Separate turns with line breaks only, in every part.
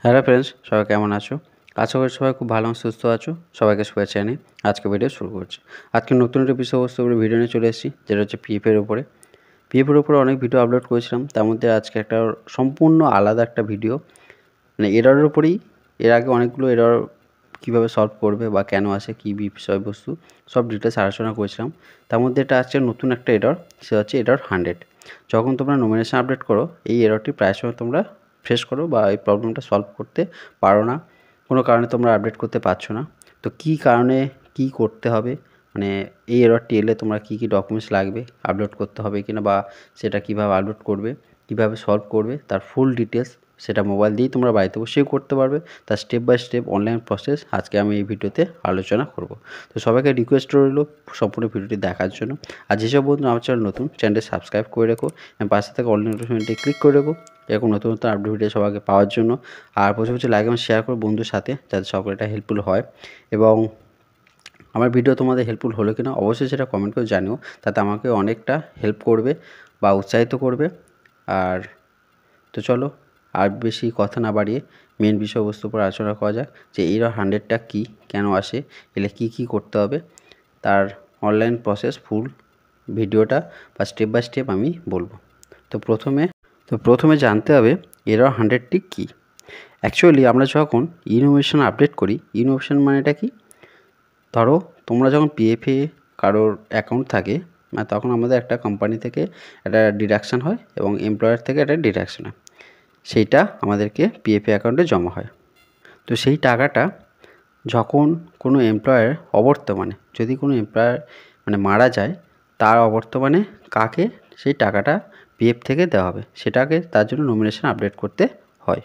Hello friends, সবাই কেমন আছো? আশা করি সবাই খুব ভালো সুস্থ আছো। সবাইকে শুভেচ্ছা জানিয়ে আজকে ভিডিও শুরু করছি। আজকে নতুন একটা বিষয়বস্তু উপরে ভিডিও নিয়ে চলে এসেছি, যেটা হচ্ছে পিএফের উপরে। পিএফের উপরে অনেক ভিডিও আপলোড করেছিলাম, তার মধ্যে আজকে একটা সম্পূর্ণ আলাদা একটা ভিডিও, মানে এররের উপরেই। এর আগে অনেকগুলো এরর কীভাবে সলভ করবে বা কেন আসে, কী বিষয়বস্তু, সব ডিটেলস আলোচনা করেছিলাম। তার মধ্যে এটা আসছে নতুন একটা এরর, সেটা হচ্ছে এরর 100। যখন তোমরা নমিনেশন আপডেট করো, এই এররটি প্রায় সময় তোমরা ফেস করো বা এই প্রবলেমটা সলভ করতে পারো না, কোনো কারণে তোমরা আপডেট করতে পারছো না। তো কী কারণে, কী করতে হবে, মানে এই এররটি এলে তোমরা কী কী ডকুমেন্টস লাগবে, আপলোড করতে হবে কিনা, বা সেটা কীভাবে আপলোড করবে, কীভাবে সলভ করবে, তার ফুল ডিটেলস সেটা মোবাইল দিয়েই তোমরা বাড়িতে বসেই করতে পারবে। তার step by step online process আজকে আমি এই ভিডিওতে আলোচনা করব। তো সবাইকে রিকোয়েস্ট রইল সম্পূর্ণ ভিডিওটি দেখার জন্য। আর যেসব বন্ধু আমার চ্যানেল নতুন, চ্যানেলটি সাবস্ক্রাইব করে রেখো এবং পাশে থেকে অল নোটিফিকেশনটি ক্লিক করে রেখো, এরকম নতুন নতুন আপডেট ভিডিও সবাইকে পাওয়ার জন্য। আর প্রচুর প্রচুর লাইক এবং শেয়ার করো বন্ধুর সাথে, যাতে সকলে এটা হেল্পফুল হয়। এবং আমার ভিডিও তোমাদের হেল্পফুল হলো কিনা অবশ্যই সেটা কমেন্ট করে জানিও, তাতে আমাকে অনেকটা হেল্প করবে বা উৎসাহিত করবে। আর তো চলো আর বেশি কথা না বাড়িয়ে মেন বিষয়বস্তুর উপর আলোচনা করা যাক, যে এরর 100টা কী, কেন আসে, এলে কী কী করতে হবে, তার অনলাইন প্রসেস ফুল ভিডিওটা বা স্টেপ বাই স্টেপ আমি বলবো। তো প্রথমে জানতে হবে এরর 100টি কী। অ্যাকচুয়ালি আমরা যখন ইনোভেশন আপডেট করি, ইনোভেশন মানেটা কি, ধরো তোমরা যখন পিএফে কারোর অ্যাকাউন্ট থাকে, মানে তখন আমাদের একটা কোম্পানি থেকে একটা ডিডাকশান হয় এবং এমপ্লয়ার থেকে একটা ডিডাকশান হয়, সেইটা আমাদেরকে পিএফে অ্যাকাউন্টে জমা হয়। তো সেই টাকাটা যখন কোনো এমপ্লয়ার অবর্তমানে, যদি কোনো এমপ্লয়ার মানে মারা যায়, তার অবর্তমানে কাকে সেই টাকাটা পিএফ থেকে দেওয়া হবে, সেটাকে তার জন্য নমিনেশন আপডেট করতে হয়।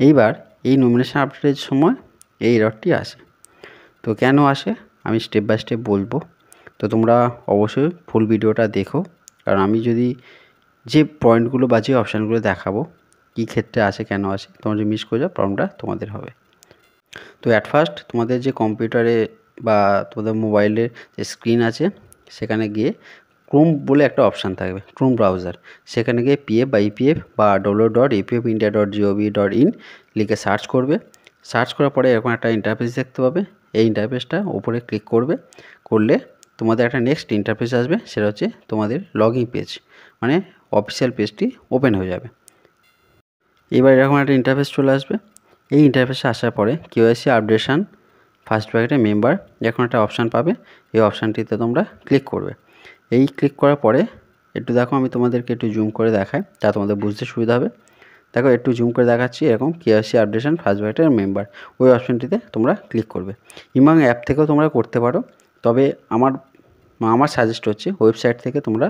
এইবার এই নমিনেশন আপডেটের সময় এই এররটি আসে। তো কেন আসে আমি স্টেপ বাই স্টেপ বলবো, তো তোমরা অবশ্যই ফুল ভিডিওটা দেখো, কারণ আমি যদি যে পয়েন্টগুলো বা যে অপশানগুলো দেখাবো কী ক্ষেত্রে আসে, কেন আসে, তোমরা যদি মিস করে যাও প্রবলেমটা তোমাদের হবে। তো অ্যাট ফার্স্ট তোমাদের যে কম্পিউটারে বা তোমাদের মোবাইলের যে স্ক্রিন আছে, সেখানে গিয়ে ক্রোম বলে একটা অপশান থাকবে, ক্রোম ব্রাউজার, সেখানে গিয়ে পিএফ বা ইপিএফ বা www.epfindia.gov.in লিখে সার্চ করবে। সার্চ করার পরে এরকম একটা ইন্টারফেস দেখতে পাবে। এই ইন্টারফেসটা উপরে ক্লিক করলে তোমাদের একটা নেক্সট ইন্টারফেস আসবে, সেটা হচ্ছে তোমাদের লগইন পেজ, মানে অফিসিয়াল পেজটি ওপেন হয়ে যাবে। এবার এরকম একটা ইন্টারফেস চলে আসবে। এই ইন্টারফেসে আসার পরে কেওয়াইসি আপডেশন ফার্স্ট ব্র্যাকেটে মেম্বার এখন একটা অপশান পাবে, এই অপশানটিতে তোমরা ক্লিক করবে। এই ক্লিক করার পরে একটু দেখো, আমি তোমাদেরকে একটু জুম করে দেখাই, তা তোমাদের বুঝতে সুবিধা হবে। দেখো একটু জুম করে দেখাচ্ছি, এরকম কেওয়াইসি আপডেশন ফার্স্ট ব্র্যাকেটের মেম্বার, ওই অপশানটিতে তোমরা ক্লিক করবে। ইমাং অ্যাপ থেকেও তোমরা করতে পারো, তবে আমার সাজেস্ট হচ্ছে ওয়েবসাইট থেকে তোমরা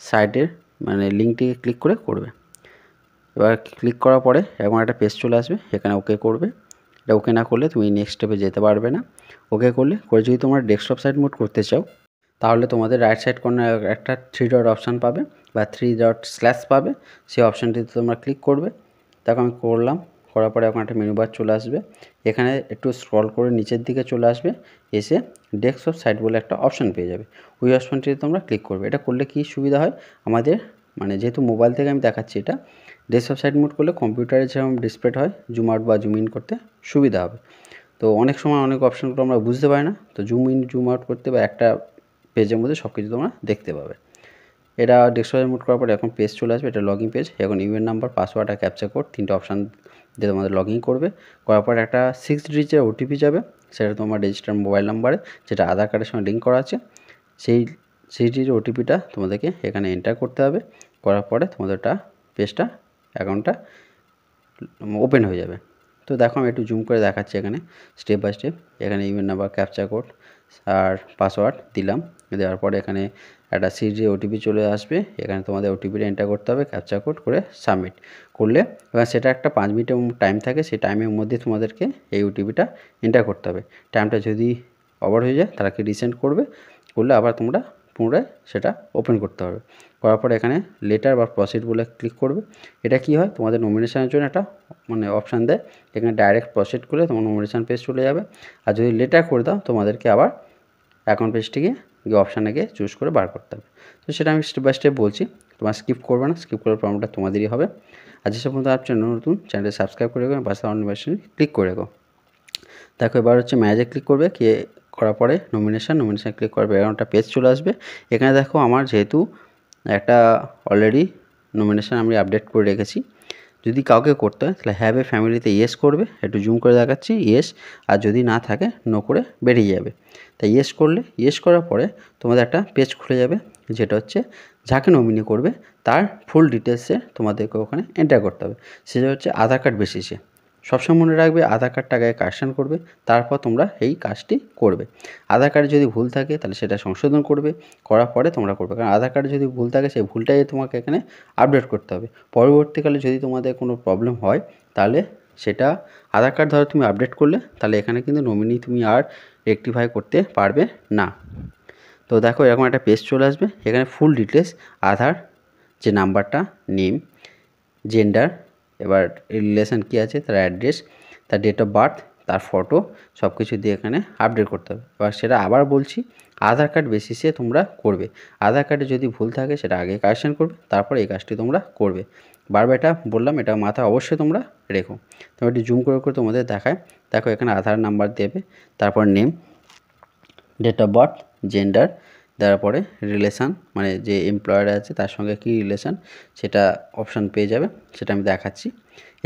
সাইটের মানে লিঙ্কটিকে ক্লিক করে করবে। এবার ক্লিক করার পরে এরকম একটা পেজ চলে আসবে, এখানে ওকে করবে। এটা ওকে না করলে তুমি নেক্সট স্টেপে যেতে পারবে না। ওকে করলে যদি তোমরা ডেস্কটপ সাইট মোড করতে চাও, তাহলে তোমাদের রাইট সাইড কর্নার একটা 3 ডট অপশান পাবে বা 3 ডট স্ল্যাশ পাবে, সেই অপশানটিতে তোমরা ক্লিক করবে। দেখো আমি করলাম, করার পরে এখন একটা মেনু বার চলে আসবে, এখানে একটু স্ক্রল করে নিচের দিকে চলে আসবে, এসে ডেস্কটপ সাইট বলে একটা অপশান পেয়ে যাবে, ওই অপশানটিতে তোমরা ক্লিক করবে। এটা করলে কি সুবিধা হয় আমাদের, মানে যেহেতু মোবাইল থেকে আমি দেখাচ্ছি, এটা ডেস্কটপ সাইট মোড করলে কম্পিউটারে যেরকম ডিসপ্লে হয়, জুম আউট বা জুম ইন করতে সুবিধা হবে। তো অনেক সময় অনেক অপশানগুলো আমরা বুঝতে পারি না, তো জুম ইন জুম আউট করতে বা একটা পেজের মধ্যে সব কিছু তোমরা দেখতে পাবে। এটা ডেস্কটপে মোড করার পরে এখন পেজ চলে আসবে, এটা লগইন পেজ। এখন ইমেল নাম্বার, পাসওয়ার্ড আর ক্যাপচা কোড 3টে অপশান দিয়ে তোমাদের লগইন করবে। করার পরে একটা 6 ডিজিটের ওটিপি যাবে, সেটা তোমার রেজিস্টার্ড মোবাইল নাম্বারে, যেটা আধার কার্ডের সঙ্গে লিঙ্ক করা আছে। সেই 6 ডিজিটের ওটিপিটা তোমাদেরকে এখানে এন্টার করতে হবে। করার পরে তোমাদেরটা পেজটা অ্যাকাউন্টটা ওপেন হয়ে যাবে। তো দেখো আমি একটু জুম করে দেখাচ্ছি, এখানে স্টেপ বাই স্টেপ। এখানে ইমেল নাম্বার, ক্যাপচা কোড আর পাসওয়ার্ড দিলাম, দেওয়ার পরে এখানে একটা সিডি ওটিপি চলে আসবে, এখানে তোমাদের ওটিপিটা এন্টার করতে হবে, ক্যাপচা কোড করে সাবমিট করলে এবার সেটা একটা 5 মিনিটের টাইম থাকে, সেই টাইমের মধ্যে তোমাদেরকে এই ওটিপিটা এন্টার করতে হবে। টাইমটা যদি ওভার হয়ে যায় তারা কি রিসেন্ড করলে আবার তোমরা পুনরায় সেটা ওপেন করতে হবে। করার পরে এখানে লেটার বা প্রসিড বলে ক্লিক করবে। এটা কি হয়, তোমাদের নমিনেশনের জন্য একটা মানে অপশান দেয়, এখানে ডাইরেক্ট প্রসিড করলে তোমার নমিনেশন পেজ চলে যাবে। আর যদি লেটার করে দাও, তোমাদেরকে আবার অ্যাকাউন্ট পেজটিকে গিয়ে অপশানে গিয়ে চুজ করে বার করতে হবে। তো সেটা আমি স্টেপ বাই স্টেপ বলছি। তোমার স্কিপ করবে না, স্কিপ করার প্রবলেমটা তোমাদেরই হবে। আর যেসব বন্ধু আর চ্যানেল নতুন, চ্যানেলটি সাবস্ক্রাইব করে রেখো, পাশে অন নোটিফিকেশন ক্লিক করে রেখো। দেখো এবার হচ্ছে ম্যানেজে ক্লিক করবে, করার পরে নমিনেশন ক্লিক করবে, এরকম পেজ চলে আসবে। এখানে দেখো আমার যেহেতু একটা অলরেডি নমিনেশন আমি আপডেট করে রেখেছি, যদি কাউকে করতে হয় তাহলে হ্যাভ এ ফ্যামিলিতে ইয়েস করবে, একটু জুম করে দেখাচ্ছি, ইয়েস। আর যদি না থাকে নো করে বেরিয়ে যাবে। তাই ইয়েস করলে, ইয়েস করার পরে তোমাদের একটা পেজ খুলে যাবে, যেটা হচ্ছে যাকে নমিনি করবে তার ফুল ডিটেলসে তোমাদেরকে ওখানে এন্টার করতে হবে। সেটা হচ্ছে আধার কার্ড বেসিসে। সবসময় মনে রাখবে আধার কার্ডটা আগে কারেকশান করবে, তারপর তোমরা এই কাজটি করবে। আধার কার্ডে যদি ভুল থাকে তাহলে সেটা সংশোধন করবে, করার পরে তোমরা করবে। কারণ আধার কার্ডে যদি ভুল থাকে সেই ভুলটাই তোমাকে এখানে আপডেট করতে হবে। পরবর্তীকালে যদি তোমাদের কোনো প্রবলেম হয় তাহলে সেটা আধার কার্ড ধরো তুমি আপডেট করলে, তাহলে এখানে কিন্তু নমিনি তুমি আর রেকটিফাই করতে পারবে না। তো দেখো এরকম একটা পেজ চলে আসবে, এখানে ফুল ডিটেলস, আধার যে নাম্বারটা, নেম, জেন্ডার, এবার রিলেশান কী আছে, তার অ্যাড্রেস, তার ডেট অফ বার্থ, তার ফটো, সব কিছু দিয়ে এখানে আপডেট করতে হবে। এবার সেটা আবার বলছি, আধার কার্ড বেসিসে তোমরা করবে। আধার কার্ডে যদি ভুল থাকে সেটা আগে কারেকশান করবে, তারপর এই কাজটি তোমরা করবে। বারবার এটা বললাম, এটা মাথায় অবশ্যই তোমরা রেখো। তোমরা একটু জুম করে তোমাদের দেখায়। দেখো এখানে আধার নাম্বার দেবে, তারপর name, date of birth, gender, দেওয়ার পরে রিলেশান, মানে যে এমপ্লয়ার আছে তার সঙ্গে কী রিলেশান সেটা অপশান পেয়ে যাবে, সেটা আমি দেখাচ্ছি।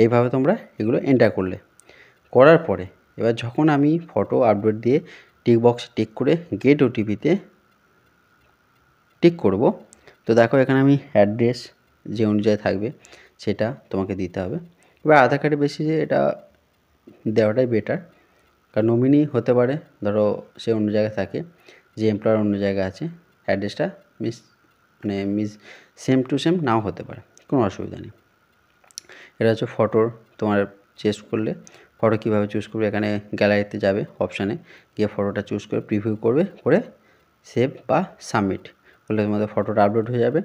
এইভাবে তোমরা এগুলো এন্টার করলে, করার পরে এবার যখন আমি ফটো আপলোড দিয়ে টিক বক্স টিক করে গেট ওটিপিতে টিক করব, তো দেখো এখানে আমি অ্যাড্রেস যে অনুযায়ী থাকবে সেটা তোমাকে দিতে হবে। এবার আধার কার্ডে বেশি যে এটা দেওয়াটাই বেটার, কারণ নমিনি হতে পারে ধরো সে অন্য জায়গায় থাকে, যে এমপ্লয়ার অন্য জায়গায় আছে, অ্যাড্রেসটা সেম টু সেম নাও হতে পারে, কোনো অসুবিধা নেই। এটা হচ্ছে ফটোর, তোমার চেস করলে ফটো কীভাবে চুজ করবে, এখানে গ্যালারিতে যাবে, অপশানে গিয়ে ফটোটা চুজ করে প্রিভিউ করবে, করে সেভ বা সাবমিট করলে তোমাদের ফটোটা আপলোড হয়ে যাবে।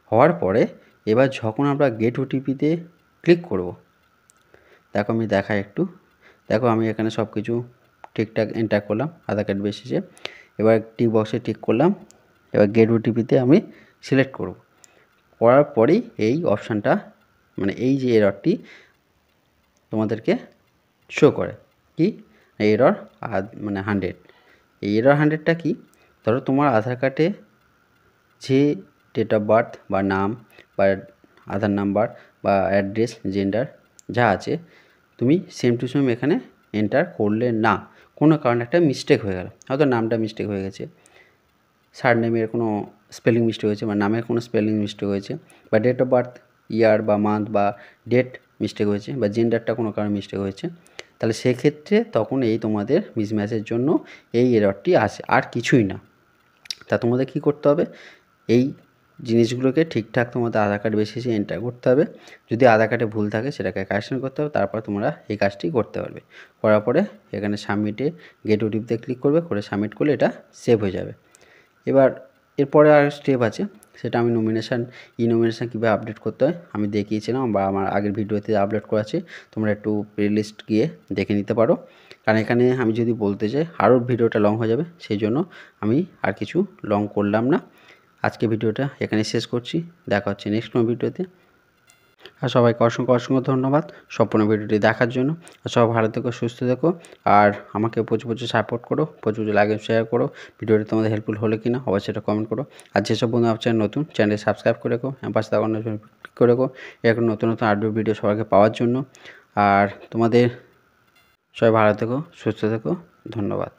হওয়ার পরে এবার যখন আমরা গেট ওটিপিতে ক্লিক করব, দেখো আমি দেখাই একটু। দেখো আমি এখানে সব কিছু ঠিকঠাক এন্টার করলাম আধার কার্ড বেসিসে। এবার টিক বক্সে টিক করলাম, এবার গেট ওটিপিতে আমি সিলেক্ট করব। করার পরেই এই অপশানটা, মানে এই যে এররটি তোমাদেরকে শো করে, কি এরর মানে 100। এই এরর 100টা কি, ধরো তোমার আধার কার্ডে যে ডেট অফ বার্থ বা নাম বা আধার নাম্বার বা অ্যাড্রেস, জেন্ডার যা আছে, তুমি সেম টু সেম এখানে এন্টার করলে না, কোনো কারণে একটা মিস্টেক হয়ে গেল, হয়তো নামটা মিস্টেক হয়ে গেছে, সারনেমের কোনো স্পেলিং মিস্টেক হয়েছে বা নামের কোনো স্পেলিং মিস্টেক হয়েছে, বা ডেট অফ বার্থ ইয়ার বা মান্থ বা ডেট মিস্টেক হয়েছে, বা জেন্ডারটা কোনো কারণে মিস্টেক হয়েছে, তাহলে সেক্ষেত্রে তখন এই তোমাদের মিসম্যাচের জন্য এই এররটি আসে, আর কিছুই না। তা তোমাদের কী করতে হবে, এই জিনিসগুলোকে ঠিকঠাক তোমাদের আধার কার্ড বেসিসে এন্টার করতে হবে। যদি আধার কার্ডে ভুল থাকে সেটাকে কারেকশন করতে হবে, তারপর তোমরা এই কাজটি করতে পারবে। করার পরে এখানে সাবমিটে গেট ওটিপিতে ক্লিক করবে, করে সাবমিট করলে এটা সেভ হয়ে যাবে। এবার এরপরে আর স্টেপ আছে, সেটা আমি নমিনেশান কীভাবে আপডেট করতে হয় আমি দেখিয়েছিলাম, বা আমার আগের ভিডিওতে আপলোড করা আছে, তোমরা একটু প্লেলিস্ট গিয়ে দেখে নিতে পারো। কারণ এখানে আমি যদি বলতে চাই আরও ভিডিওটা লং হয়ে যাবে, সেই জন্য আমি আর কিছু লং করলাম না। আজকে ভিডিওটা এখানে শেষ করছি, দেখা হচ্ছে নেক্সট কোনো ভিডিওতে। আর সবাইকে অসংখ্য ধন্যবাদ সম্পূর্ণ ভিডিওটি দেখার জন্য। আর সবাই ভালো থেকো, সুস্থ থেকো, আর আমাকে প্রচুর সাপোর্ট করো, প্রচুর লাইক শেয়ার করো। ভিডিওটি তোমাদের হেল্পফুল হলো কি না অবশ্যই সেটা কমেন্ট করো। আর যেসব বন্ধু আমার চ্যানেল নতুন, চ্যানেলটি সাবস্ক্রাইব করে রেখো, পাশে থাকা ক্লিক করে রেখো, এরকম নতুন আপডেট ভিডিও সবাইকে পাওয়ার জন্য। আর তোমাদের সবাই ভালো থেকো, সুস্থ থেকো, ধন্যবাদ।